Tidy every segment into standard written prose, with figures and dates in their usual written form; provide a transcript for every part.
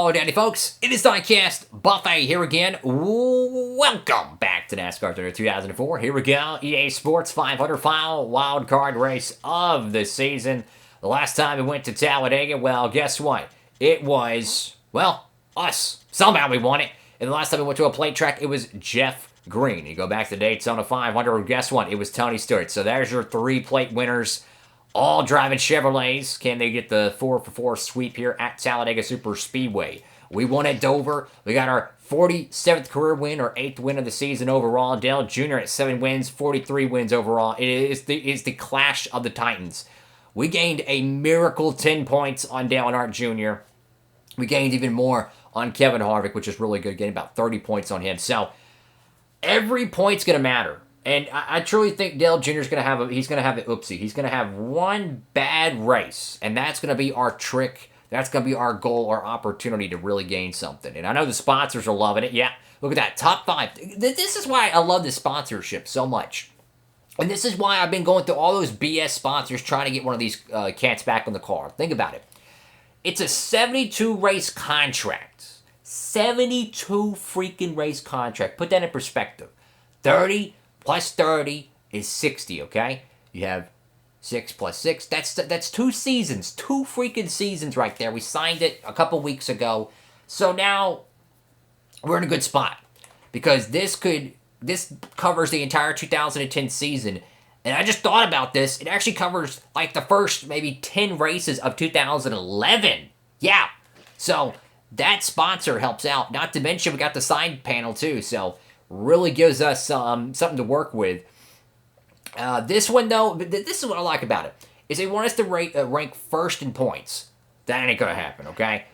Howdy, folks. It is Diecastbuffet here again. Welcome back to NASCAR 2004. Here we go. EA Sports 500 final wild card race of the season. The last time we went to Talladega, well, guess what? It was, well, us. Somehow we won it. And the last time we went to a plate track, it was Jeff Green. You go back to Daytona 500, guess what? It was Tony Stewart. So there's your 3 plate winners. All driving Chevrolets. Can they get the 4-for-4 sweep here at Talladega Super Speedway? We won at Dover. We got our 47th career win, or 8th win of the season overall. Dale Jr. at 7 wins, 43 wins overall. It is the clash of the Titans. We gained a miracle 10 points on Dale Earnhardt Jr. We gained even more on Kevin Harvick, which is really good, getting about 30 points on him. So every point's going to matter. And I truly think Dale Jr. is going to have an oopsie. He's going to have one bad race, and that's going to be our trick. That's going to be our goal, our opportunity to really gain something. And I know the sponsors are loving it. Yeah, look at that. Top 5. This is why I love this sponsorship so much. And this is why I've been going through all those BS sponsors trying to get one of these cats back on the car. Think about it. It's a 72 race contract. 72 freaking race contract. Put that in perspective. 30 plus 30 is 60, okay? You have 6 plus 6. That's 2 seasons. 2 freaking seasons right there. We signed it a couple weeks ago. So now we're in a good spot. Because this covers the entire 2010 season. And I just thought about this. It actually covers like the first maybe 10 races of 2011. Yeah. So that sponsor helps out. Not to mention we got the side panel too. So really gives us something to work with. This one, though, this is what I like about it, is they want us to rank first in points. That ain't going to happen, okay?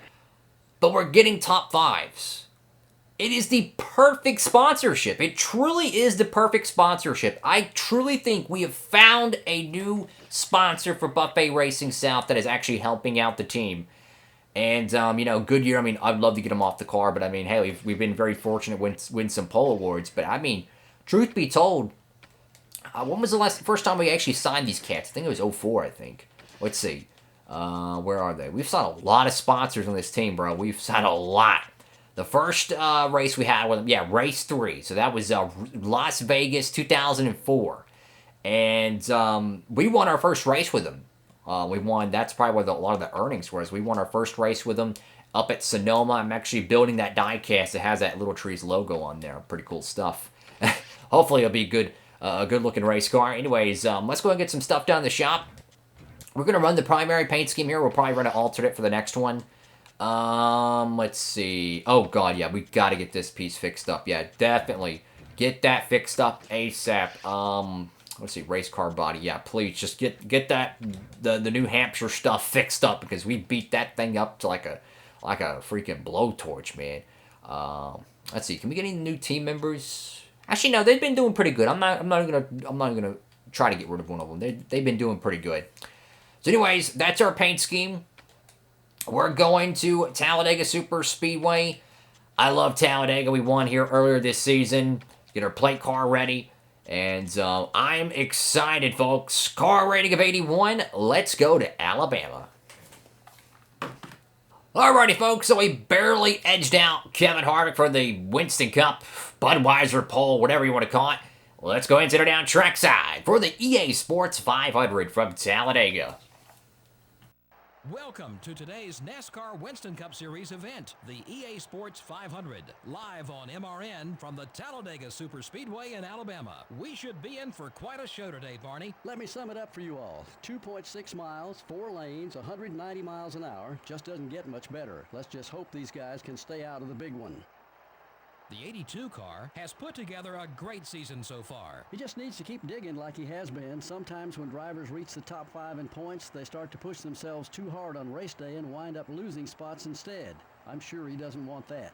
But we're getting top 5s. It is the perfect sponsorship. It truly is the perfect sponsorship. I truly think we have found a new sponsor for Buffet Racing South that is actually helping out the team. And, Goodyear, I'd love to get them off the car, but, hey, we've been very fortunate to win some pole awards. But, truth be told, when was the first time we actually signed these cats? I think it was 2004, I think. Let's see. Where are they? We've signed a lot of sponsors on this team, bro. We've signed a lot. The first race we had with them, yeah, race 3. So that was Las Vegas 2004. And we won our first race with them. We won, that's probably where a lot of the earnings were. We won our first race with them up at Sonoma. I'm actually building that diecast that has that Little Trees logo on there. Pretty cool stuff. Hopefully it'll be a good looking race car. Anyways, let's go and get some stuff done in the shop. We're going to run the primary paint scheme here. We'll probably run an alternate for the next one. Let's see. Oh, God, yeah, we got to get this piece fixed up. Yeah, definitely get that fixed up ASAP. Let's see, race car body. Yeah, please just get that the New Hampshire stuff fixed up, because we beat that thing up to like a freaking blowtorch, man. Let's see, can we get any new team members? Actually, no, they've been doing pretty good. I'm not gonna try to get rid of one of them. They've been doing pretty good. So, anyways, that's our paint scheme. We're going to Talladega Super Speedway. I love Talladega. We won here earlier this season. Get our plate car ready. And I'm excited, folks. Car rating of 81. Let's go to Alabama. Alrighty, folks. So we barely edged out Kevin Harvick for the Winston Cup, Budweiser pole, whatever you want to call it. Let's go ahead and sit her down trackside for the EA Sports 500 from Talladega. Welcome to today's NASCAR Winston Cup Series event, the EA Sports 500, live on MRN from the Talladega Super Speedway in Alabama. We should be in for quite a show today, Barney. Let me sum it up for you all. 2.6 miles, 4 lanes, 190 miles an hour. Just doesn't get much better. Let's just hope these guys can stay out of the big one. The 82 car has put together a great season so far. He just needs to keep digging like he has been. Sometimes when drivers reach the top 5 in points, they start to push themselves too hard on race day and wind up losing spots instead. I'm sure he doesn't want that.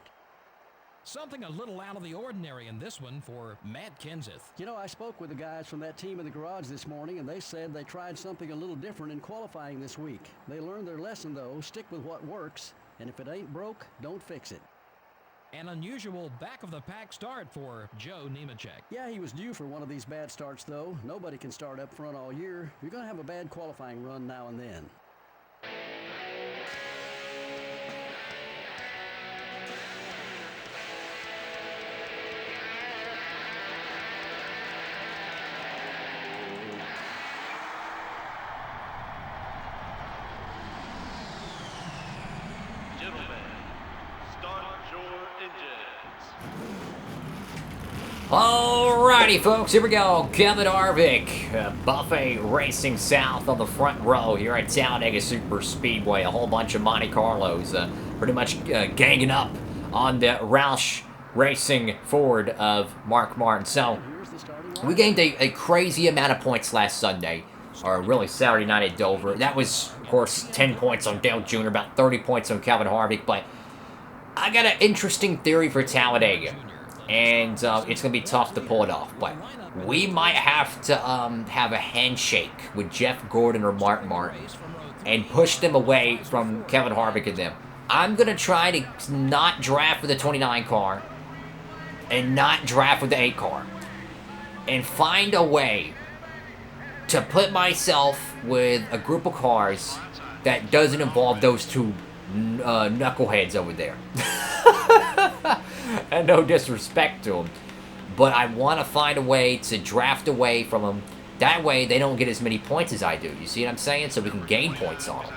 Something a little out of the ordinary in this one for Matt Kenseth. You know, I spoke with the guys from that team in the garage this morning, and they said they tried something a little different in qualifying this week. They learned their lesson, though. Stick with what works, and if it ain't broke, don't fix it. An unusual back-of-the-pack start for Joe Nemechek. Yeah, he was due for one of these bad starts, though. Nobody can start up front all year. You're going to have a bad qualifying run now and then. Alrighty, folks, here we go. Kevin Harvick, Buffet Racing South on the front row here at Talladega Super Speedway. A whole bunch of Monte Carlos pretty much ganging up on the Roush Racing Ford of Mark Martin. So, we gained a crazy amount of points last Sunday, or really Saturday night at Dover. That was, of course, 10 points on Dale Jr., about 30 points on Kevin Harvick, but I got an interesting theory for Talladega. And it's going to be tough to pull it off. But we might have to have a handshake with Jeff Gordon or Mark Martin and push them away from Kevin Harvick and them. I'm going to try to not draft with the 29 car and not draft with the 8 car. And find a way to put myself with a group of cars that doesn't involve those two knuckleheads over there. And no disrespect to them, but I want to find a way to draft away from them. That way, they don't get as many points as I do. You see what I'm saying? So we can gain points on them.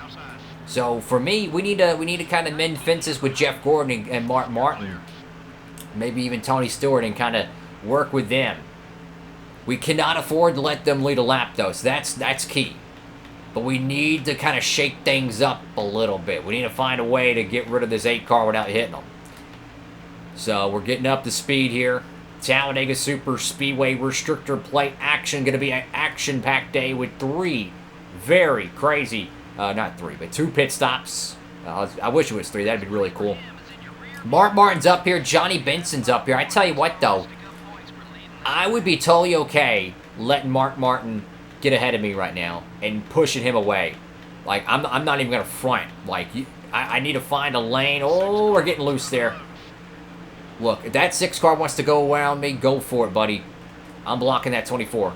So for me, we need to kind of mend fences with Jeff Gordon and Mark Martin, maybe even Tony Stewart, and kind of work with them. We cannot afford to let them lead a lap, though. So that's key. But we need to kind of shake things up a little bit. We need to find a way to get rid of this 8 car without hitting them. So we're getting up to speed here. Talladega Super Speedway restrictor plate action. Going to be an action-packed day with 3 very crazy, not 3, but 2 pit stops. I wish it was 3. That'd be really cool. Mark Martin's up here. Johnny Benson's up here. I tell you what, though. I would be totally okay letting Mark Martin get ahead of me right now and pushing him away. Like, I'm not even going to front. Like, I need to find a lane. Oh, we're getting loose there. Look, if that 6 car wants to go around me, go for it, buddy. I'm blocking that 24.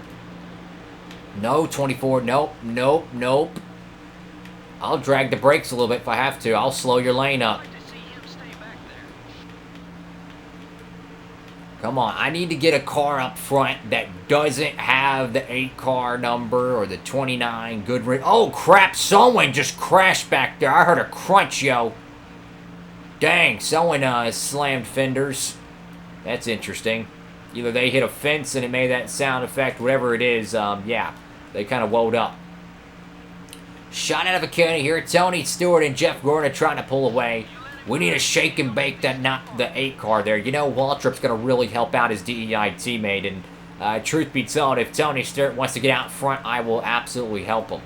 No, 24. Nope, nope, nope. I'll drag the brakes a little bit if I have to. I'll slow your lane up. Come on, I need to get a car up front that doesn't have the 8 car number or the 29 good ring. Oh, crap, someone just crashed back there. I heard a crunch, yo. Dang, someone slammed fenders. That's interesting. Either they hit a fence and it made that sound effect, whatever it is, yeah, they kind of woed up. Shot out of a cannon here. Tony Stewart and Jeff Gordon are trying to pull away. We need to shake and bake that, not the 8 car there. You know, Waltrip's going to really help out his DEI teammate. And truth be told, if Tony Stewart wants to get out front, I will absolutely help him.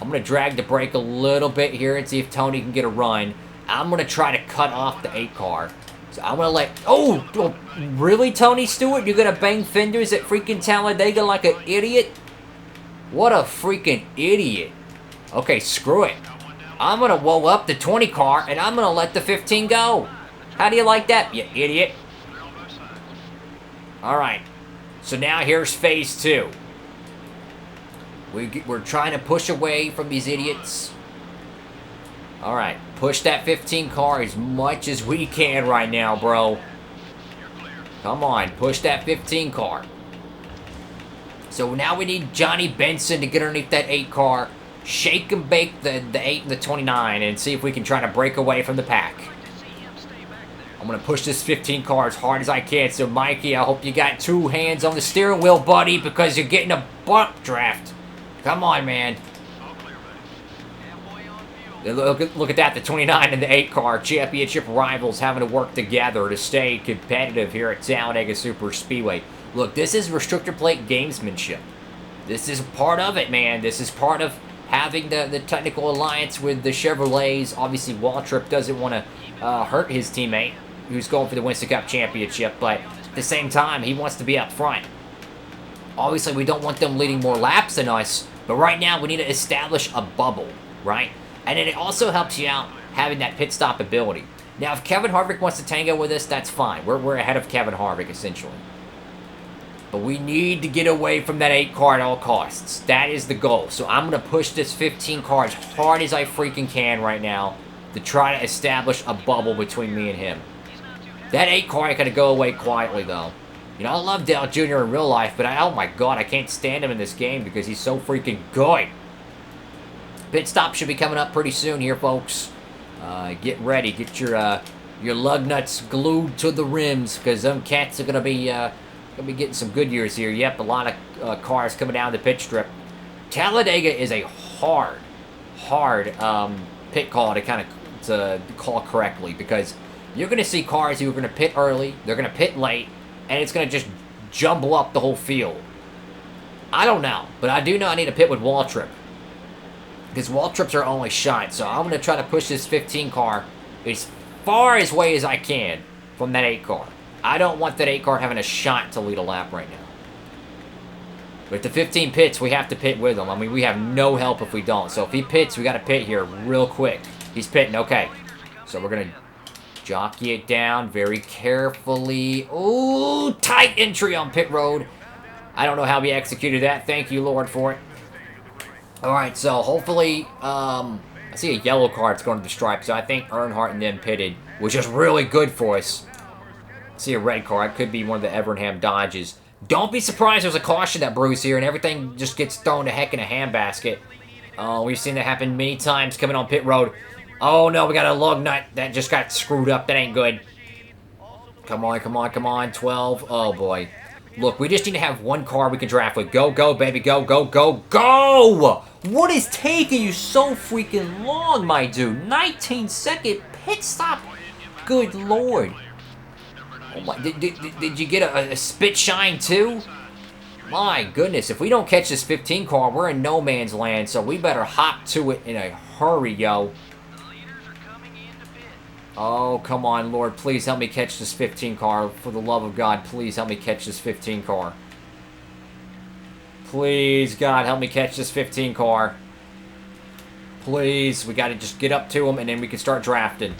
I'm going to drag the brake a little bit here and see if Tony can get a run. I'm going to try to cut off the 8 car. So I'm going to let... Oh, really, Tony Stewart? You're going to bang fenders at freaking Talladega like an idiot? What a freaking idiot. Okay, screw it. I'm going to woe up the 20 car, and I'm going to let the 15 go. How do you like that, you idiot? All right. So now here's phase 2. We're trying to push away from these idiots. All right. Push that 15 car as much as we can right now, bro. Come on. Push that 15 car. So now we need Johnny Benson to get underneath that 8 car. Shake and bake the 8 and the 29 and see if we can try to break away from the pack. I'm going to push this 15 car as hard as I can. So, Mikey, I hope you got 2 hands on the steering wheel, buddy, because you're getting a bump draft. Come on, man. Look at that, the 29 and the 8 car championship rivals having to work together to stay competitive here at Talladega Super Speedway. Look, this is restrictor plate gamesmanship. This is part of it, man. This is part of having the technical alliance with the Chevrolets. Obviously, Waltrip doesn't want to hurt his teammate who's going for the Winston Cup Championship, but at the same time, he wants to be up front. Obviously, we don't want them leading more laps than us, but right now, we need to establish a bubble, right? And then it also helps you out having that pit stop ability. Now, if Kevin Harvick wants to tango with us, that's fine. We're ahead of Kevin Harvick, essentially. But we need to get away from that 8 car at all costs. That is the goal. So I'm going to push this 15 car as hard as I freaking can right now to try to establish a bubble between me and him. That 8 car ain't going to go away quietly, though. You know, I love Dale Jr. in real life, but oh my god, I can't stand him in this game because he's so freaking good. Pit stop should be coming up pretty soon here, folks. Get ready. Get your lug nuts glued to the rims because them cats are going to be Gonna be getting some good years here. Yep, a lot of cars coming down the pit strip. Talladega is a hard pit call to to call correctly, because you're gonna see cars who are gonna pit early, they're gonna pit late, and it's gonna just jumble up the whole field. I don't know, but I do know I need to pit with wall trip, because wall trips are only shot. So I'm gonna try to push this 15 car as far away as I can from that 8 car. I don't want that 8 car having a shot to lead a lap right now. But the 15 pits, we have to pit with him. I mean, we have no help if we don't. So if he pits, we got to pit here real quick. He's pitting, okay. So we're going to jockey it down very carefully. Ooh, tight entry on pit road. I don't know how we executed that. Thank you, Lord, for it. All right, so hopefully, I see a yellow car that's going to the stripe. So I think Earnhardt and them pitted, which is really good for us. I see a red car. It could be one of the Evernham Dodges. Don't be surprised there's a caution that brews here and everything just gets thrown to heck in a handbasket. We've seen that happen many times coming on pit road. Oh no, we got a lug nut that just got screwed up. That ain't good. Come on, come on, come on. 12. Oh boy. Look, we just need to have one car we can draft with. Go, go, baby. Go, go, go, go! What is taking you so freaking long, my dude? 19-second pit stop. Good lord. Oh my, did you get a spit shine too? My goodness, if we don't catch this 15 car, we're in no man's land, so we better hop to it in a hurry, yo. Oh, come on, Lord, please help me catch this 15 car. For the love of God, please help me catch this 15 car. Please, God, help me catch this 15 car. Please, we got to just get up to him, and then we can start drafting.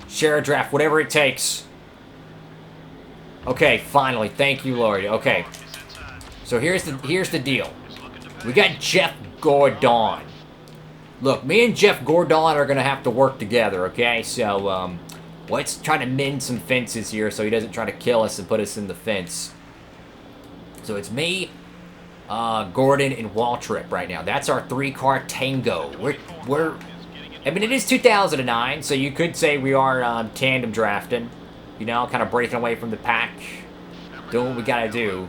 Share a draft, whatever it takes. Okay, finally. Thank you, Lord. Okay. So here's the deal. We got Jeff Gordon. Look, me and Jeff Gordon are going to have to work together, okay? So, let's try to mend some fences here so he doesn't try to kill us and put us in the fence. So it's me, Gordon, and Waltrip right now. That's our 3-car tango. I mean, it is 2009, so you could say we are tandem drafting. You know, kind of breaking away from the pack. Doing what we gotta do.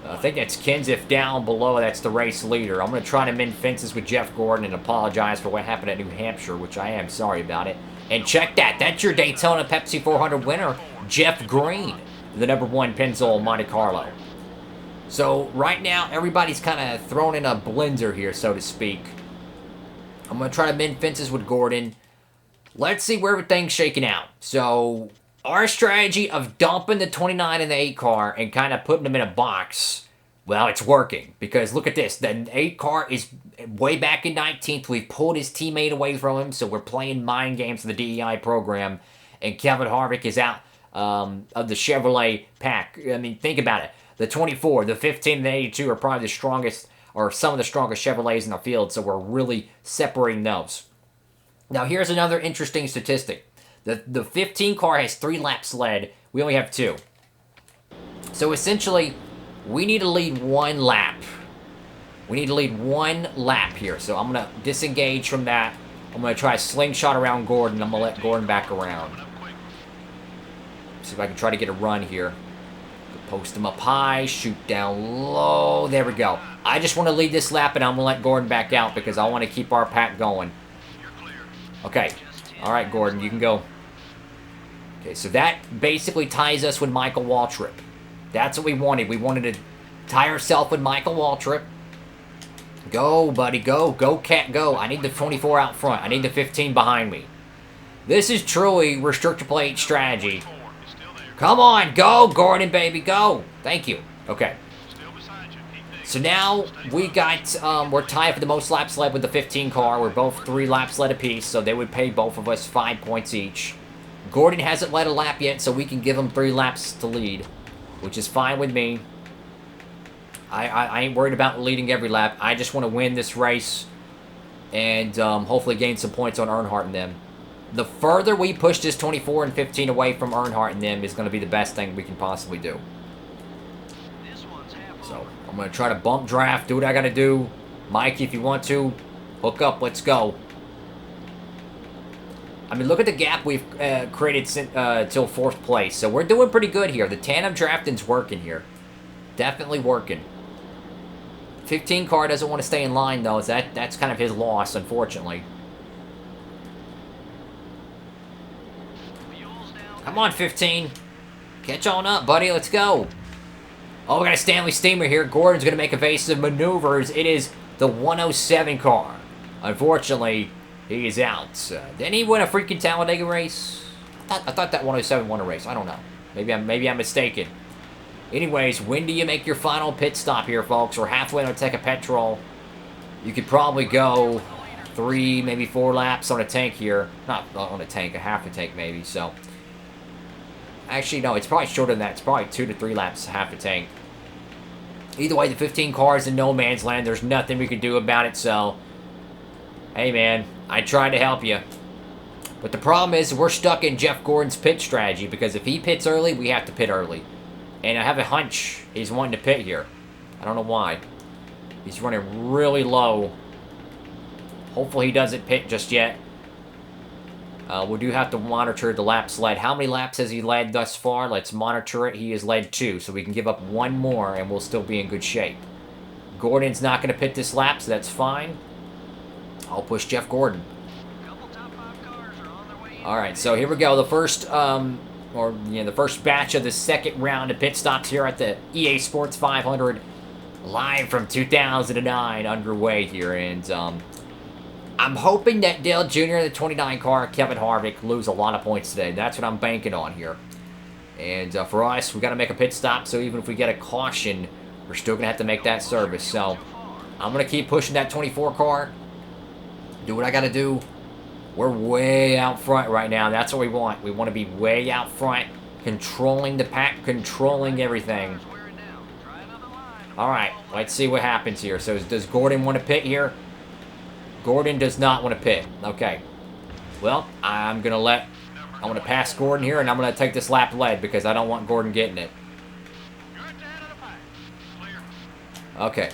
I think that's Kenseth down below. That's the race leader. I'm going to try to mend fences with Jeff Gordon and apologize for what happened at New Hampshire, which I am sorry about it. And check that. That's your Daytona Pepsi 400 winner, Jeff Green, the #1 Pennzoil Monte Carlo. So right now, everybody's kind of thrown in a blender here, so to speak. I'm going to try to mend fences with Gordon. Let's see where everything's shaking out. So our strategy of dumping the 29 and the 8 car and kind of putting them in a box, well, it's working. Because look at this. The 8 car is way back in 19th. We've pulled his teammate away from him, so we're playing mind games in the DEI program. And Kevin Harvick is out of the Chevrolet pack. I mean, think about it. The 24, the 15, and the 82 are probably the strongest, or some of the strongest Chevrolets in the field, so we're really separating those. Now, here's another interesting statistic. The 15 car has 3 laps led. We only have 2. So essentially, we need to lead 1 lap. We need to lead 1 lap here. So I'm going to disengage from that. I'm going to try a slingshot around Gordon. I'm going to let Gordon back around. See if I can try to get a run here. Post him up high, shoot down low. There we go. I just want to lead this lap, and I'm going to let Gordon back out because I want to keep our pack going. Okay. All right, Gordon, you can go. Okay, so that basically ties us with Michael Waltrip. That's what we wanted. We wanted to tie ourselves with Michael Waltrip. Go, buddy, go. Go, cat, go. I need the 24 out front. I need the 15 behind me. This is truly restrictor plate strategy. Come on, go, Gordon, baby, go. Thank you. Okay. So now we got, we're tied for the most laps led with the 15 car. We're both 3 laps led apiece, so they would pay both of us 5 points each. Gordon hasn't led a lap yet, so we can give him 3 laps to lead, which is fine with me. I ain't worried about leading every lap. I just want to win this race and hopefully gain some points on Earnhardt and them. The further we push this 24 and 15 away from Earnhardt and them is going to be the best thing we can possibly do. So I'm going to try to bump draft, do what I got to do. Mike, if you want to, hook up, let's go. I mean, look at the gap we've created till 4th place. So we're doing pretty good here. The tandem drafting's working here. Definitely working. 15 car doesn't want to stay in line, though. That's kind of his loss, unfortunately. Come on, 15. Catch on up, buddy. Let's go. Oh, we got a Stanley Steamer here. Gordon's going to make evasive maneuvers. It is the 107 car. Unfortunately, he is out. Didn't he win a freaking Talladega race? I thought that 107 won a race. I don't know. Maybe I'm mistaken. Anyways, when do you make your final pit stop here, folks? We're halfway on a tank of petrol. You could probably go 3, maybe 4 laps on a tank here. Not on a tank, a half a tank maybe, so. Actually, no, it's probably shorter than that. It's probably 2 to 3 laps, half a tank. Either way, the 15 car is in no man's land. There's nothing we can do about it, so. Hey, man, I tried to help you. But the problem is we're stuck in Jeff Gordon's pit strategy, because if he pits early, we have to pit early. And I have a hunch he's wanting to pit here. I don't know why. He's running really low. Hopefully he doesn't pit just yet. We do have to monitor the laps led. How many laps has he led thus far? Let's monitor it. He has led 2, so we can give up 1 more and we'll still be in good shape. Gordon's not going to pit this lap, so that's fine. I'll push Jeff Gordon. Alright, so here we go. The first... the first batch of the second round of pit stops here at the EA Sports 500, live from 2009, underway here. And I'm hoping that Dale Jr., the 29 car, Kevin Harvick, lose a lot of points today. That's what I'm banking on here. And for us, we got to make a pit stop, so even if we get a caution, we're still going to have to make that service. So I'm going to keep pushing that 24 car, do what I got to do. We're way out front right now. That's what we want. We want to be way out front, controlling the pack, controlling everything. All right, let's see what happens here. So does Gordon want to pit here? Gordon does not want to pit. Okay. Well, I'm going to pass Gordon here, and I'm going to take this lap lead because I don't want Gordon getting it. Okay.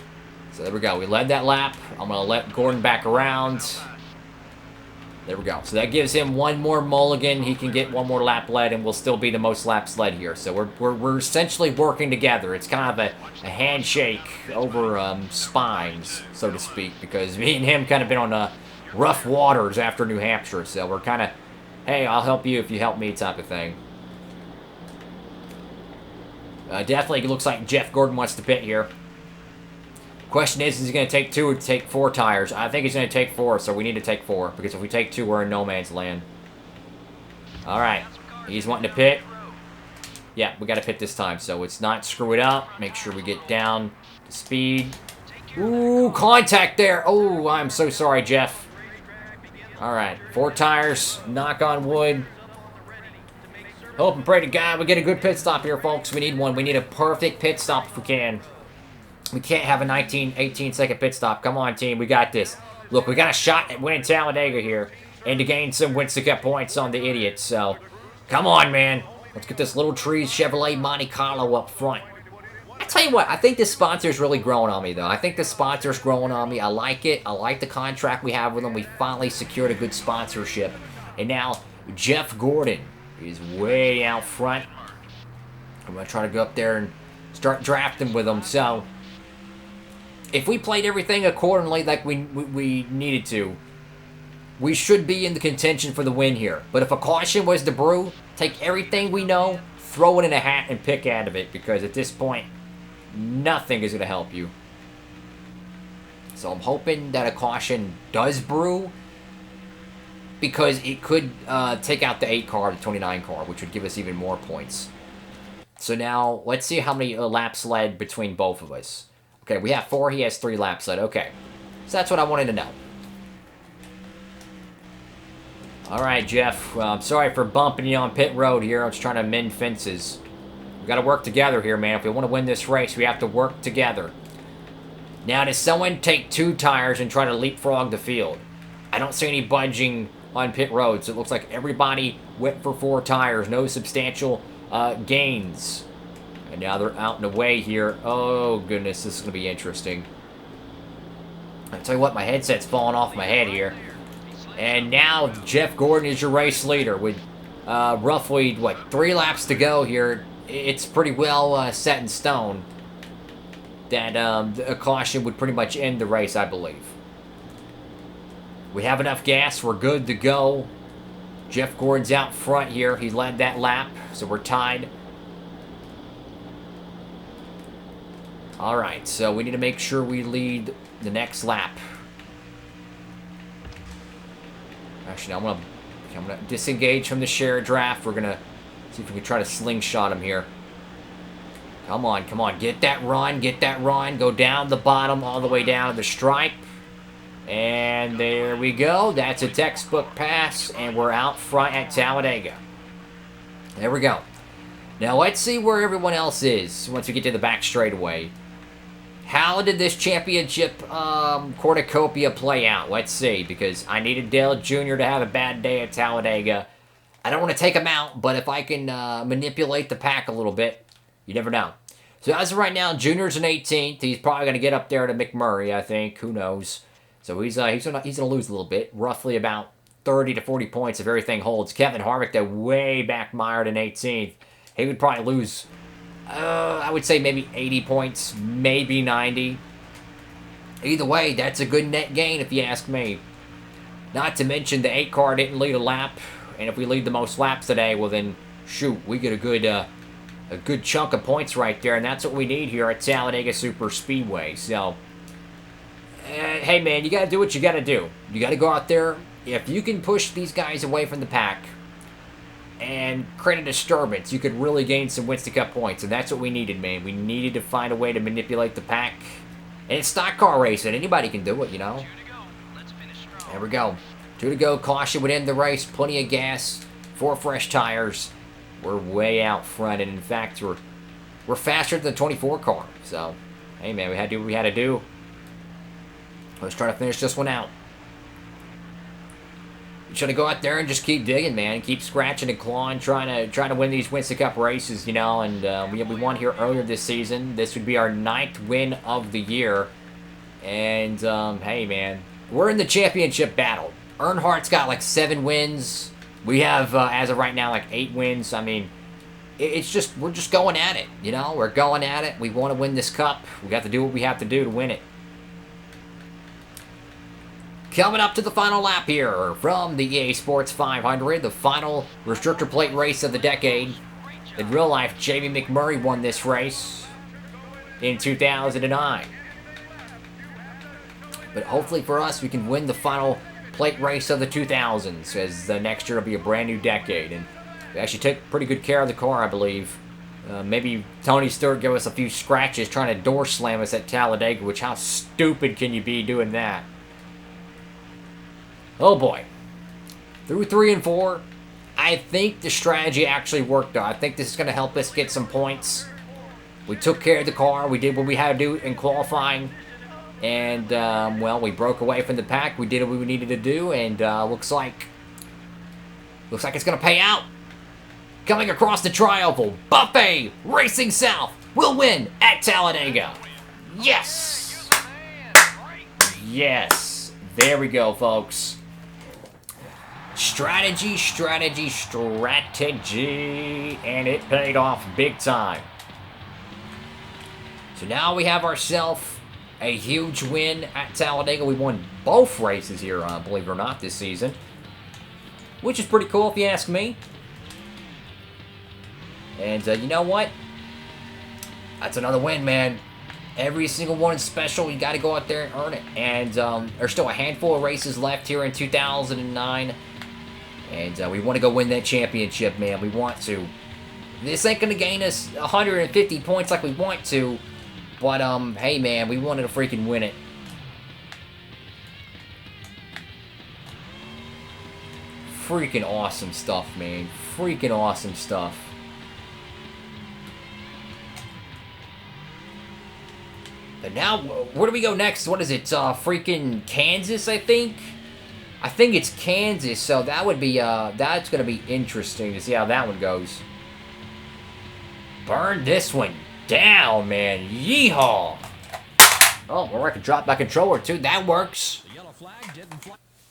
So there we go. We led that lap. I'm going to let Gordon back around. There we go. So that gives him 1 more mulligan. He can get 1 more lap led, and we'll still be the most laps led here. So we're essentially working together. It's kind of a handshake over spines, so to speak, because me and him kind of been on rough waters after New Hampshire. So we're kind of, hey, I'll help you if you help me type of thing. Definitely, it looks like Jeff Gordon wants to pit here. Question is he going to take 2 or take 4 tires? I think he's going to take 4, so we need to take 4. Because if we take 2, we're in no man's land. Alright. He's wanting to pit. Yeah, we got to pit this time, so let's not screw it up. Make sure we get down to speed. Ooh, contact there. Oh, I'm so sorry, Jeff. Alright, 4 tires. Knock on wood. Hope and pray to God we get a good pit stop here, folks. We need one. We need a perfect pit stop if we can. We can't have a 18-second pit stop. Come on, team. We got this. Look, we got a shot at winning Talladega here and to gain some Winston points on the idiots. So, come on, man. Let's get this Little Trees Chevrolet Monte Carlo up front. I tell you what, I think this sponsor's really growing on me, though. I think the sponsor's growing on me. I like it. I like the contract we have with them. We finally secured a good sponsorship. And now, Jeff Gordon is way out front. I'm going to try to go up there and start drafting with him. So, if we played everything accordingly like we needed to, we should be in the contention for the win here. But if a caution was to brew, take everything we know, throw it in a hat, and pick out of it. Because at this point, nothing is going to help you. So I'm hoping that a caution does brew. Because it could take out the 8 car, the 29 car, which would give us even more points. So now, let's see how many laps led between both of us. Okay, we have 4, he has 3 laps led. Okay, so that's what I wanted to know. Alright, Jeff, I'm sorry for bumping you on pit road here. I'm just trying to mend fences. We got to work together here, man. If we want to win this race, we have to work together. Now, does someone take 2 tires and try to leapfrog the field? I don't see any budging on pit road, so it looks like everybody went for 4 tires. No substantial gains. And now they're out and away here. Oh, goodness, this is going to be interesting. I tell you what, my headset's falling off my head here. And now Jeff Gordon is your race leader with roughly, 3 laps to go here. It's pretty well set in stone. that a caution would pretty much end the race, I believe. We have enough gas. We're good to go. Jeff Gordon's out front here. He led that lap, so we're tied. All right, so we need to make sure we lead the next lap. Actually, I'm gonna disengage from the share draft. We're gonna see if we can try to slingshot him here. Come on, come on. Get that run, get that run. Go down the bottom all the way down to the stripe. And there we go. That's a textbook pass, and we're out front at Talladega. There we go. Now let's see where everyone else is once we get to the back straightaway. How did this championship cornucopia play out? Let's see, because I needed Dale Jr. to have a bad day at Talladega. I don't want to take him out, but if I can manipulate the pack a little bit, you never know. So as of right now, Junior's in 18th. He's probably going to get up there to McMurray, I think. Who knows? So he's gonna lose a little bit, roughly about 30 to 40 points if everything holds. Kevin Harvick, though, way back mired in 18th. He would probably lose, I would say maybe 80 points, maybe 90. Either way, that's a good net gain if you ask me. Not to mention the 8 car didn't lead a lap, and if we lead the most laps today, well then, shoot, we get a good chunk of points right there, and that's what we need here at Talladega Super Speedway. So, hey man, you got to do what you got to do. You got to go out there. If you can push these guys away from the pack and create a disturbance, you could really gain some Winston Cup points, and that's what we needed, man. We needed to find a way to manipulate the pack. And it's stock car racing. Anybody can do it, you know. There we go. 2 to go. Caution would end the race. Plenty of gas. 4 fresh tires. We're way out front, and in fact, we're faster than the 24 car. So, hey man, we had to do what we had to do. Let's try to finish this one out. You should go out there and just keep digging, man. Keep scratching and clawing, trying to win these Winston Cup races, you know. And we won here earlier this season. This would be our 9th win of the year. And hey, man, we're in the championship battle. Earnhardt's got like 7 wins. We have, as of right now, like 8 wins. I mean, we're just going at it, you know. We're going at it. We want to win this cup. We got to do what we have to do to win it. Coming up to the final lap here from the EA Sports 500, the final restrictor plate race of the decade. In real life, Jamie McMurray won this race in 2009. But hopefully for us, we can win the final plate race of the 2000s, as the next year will be a brand new decade. And we actually took pretty good care of the car, I believe. Maybe Tony Stewart gave us a few scratches trying to door slam us at Talladega, which how stupid can you be doing that? Oh boy. Through 3 and 4, I think the strategy actually worked out. I think this is going to help us get some points. We took care of the car. We did what we had to do in qualifying. And, well, we broke away from the pack. We did what we needed to do. And looks like it's going to pay out. Coming across the tri-oval, Buffet Racing South will win at Talladega. Yes. Yes. There we go, folks. Strategy, strategy, strategy, and it paid off big time. So now we have ourselves a huge win at Talladega. We won both races here, believe it or not, this season, which is pretty cool if you ask me. And you know what? That's another win, man. Every single one is special. You got to go out there and earn it. And there's still a handful of races left here in 2009. And we want to go win that championship, man. We want to. This ain't going to gain us 150 points like we want to. But, hey, man, we wanted to freaking win it. Freaking awesome stuff, man. Freaking awesome stuff. But now, where do we go next? What is it? Freaking Kansas, I think? I think it's Kansas, so that would be, that's going to be interesting to see how that one goes. Burn this one down, man. Yeehaw. Oh, or I can drop my controller, too. That works.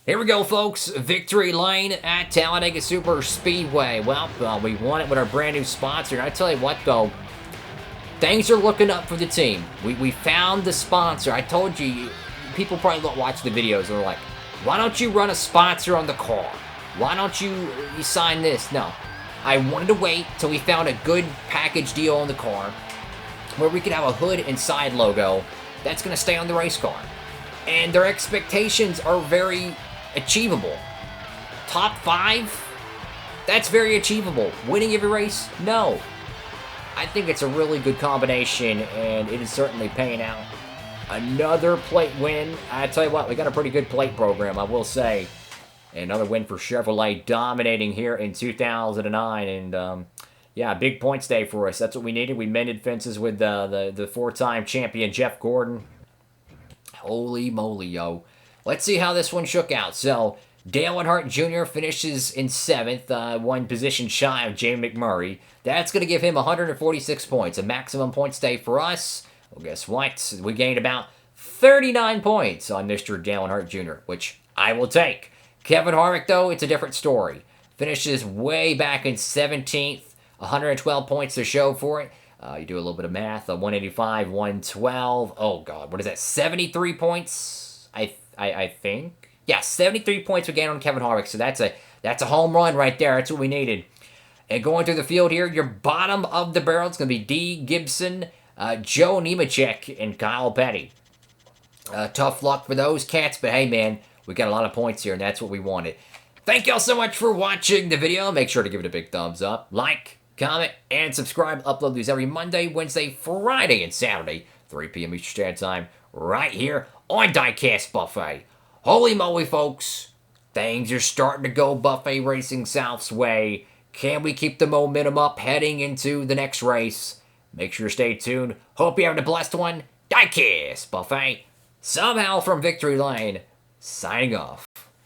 Here we go, folks. Victory lane at Talladega Super Speedway. Well, we won it with our brand new sponsor. And I tell you what, though, things are looking up for the team. We found the sponsor. I told you, people probably don't watch the videos and are like, why don't you run a sponsor on the car? Why don't you sign this? No. I wanted to wait till we found a good package deal on the car where we could have a hood and side logo that's going to stay on the race car. And their expectations are very achievable. Top 5? That's very achievable. Winning every race? No. I think it's a really good combination, and it is certainly paying out. Another plate win. I tell you what, we got a pretty good plate program, I will say. Another win for Chevrolet, dominating here in 2009. And, yeah, big points day for us. That's what we needed. We mended fences with the four-time champion, Jeff Gordon. Holy moly, yo. Let's see how this one shook out. So, Dale Earnhardt Jr. finishes in 7th, one position shy of Jamie McMurray. That's going to give him 146 points, a maximum points day for us. Well, guess what? We gained about 39 points on Mr. Dale Earnhardt Jr., which I will take. Kevin Harvick, though, it's a different story. Finishes way back in 17th, 112 points to show for it. You do a little bit of math, 185, 112. Oh, God, what is that, 73 points, I think? Yeah, 73 points we gained on Kevin Harvick, so that's a home run right there. That's what we needed. And going through the field here, your bottom of the barrel is going to be D. Gibson, Joe Nemechek, and Kyle Petty. Tough luck for those cats, but hey, man, we got a lot of points here, and that's what we wanted. Thank y'all so much for watching the video. Make sure to give it a big thumbs up, like, comment, and subscribe. Upload these every Monday, Wednesday, Friday, and Saturday, 3 p.m. Eastern Standard Time, right here on Diecastbuffet. Holy moly, folks. Things are starting to go Buffet Racing South's way. Can we keep the momentum up heading into the next race? Make sure to stay tuned. Hope you're having a blessed one. Diecastbuffet, somehow from Victory Lane, signing off.